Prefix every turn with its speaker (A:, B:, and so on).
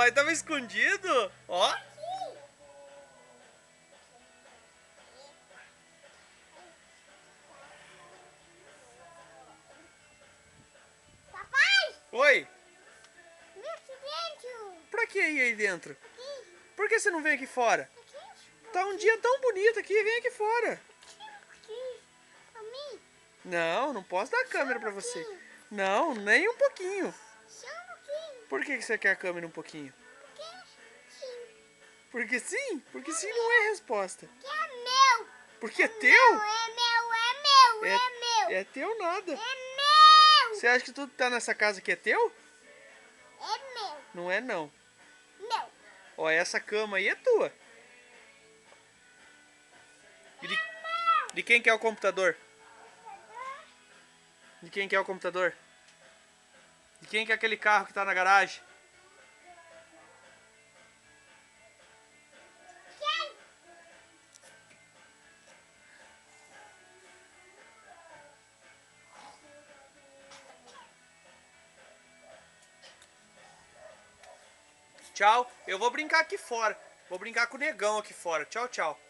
A: papai tava escondido. Ó.
B: Papai!
A: Oi.
B: Vem aqui dentro.
A: Pra que ir aí dentro?
B: Aqui.
A: Por que você não vem aqui fora?
B: Aqui.
A: Tá um dia tão bonito aqui, vem aqui fora.
B: Aqui. Pra mim.
A: Não, não posso dar a câmera pra você.
B: pouquinho.
A: Não, nem um pouquinho.
B: Só um pouquinho.
A: Por que você quer a câmera um pouquinho?
B: Porque sim.
A: Porque sim? Porque sim não é resposta.
B: Que é meu.
A: Porque é
B: Não,
A: teu?
B: é meu, é meu, é meu.
A: É teu nada.
B: É meu.
A: Você acha que tudo que tá nessa casa aqui é teu?
B: É meu.
A: Não é não.
B: Meu.
A: Ó, essa cama aí é tua. E de quem que é o computador? De quem que é o computador? De quem que é aquele carro que tá na garagem?
B: Quem?
A: Tchau. Eu vou brincar aqui fora. Vou brincar com o negão aqui fora. Tchau, tchau.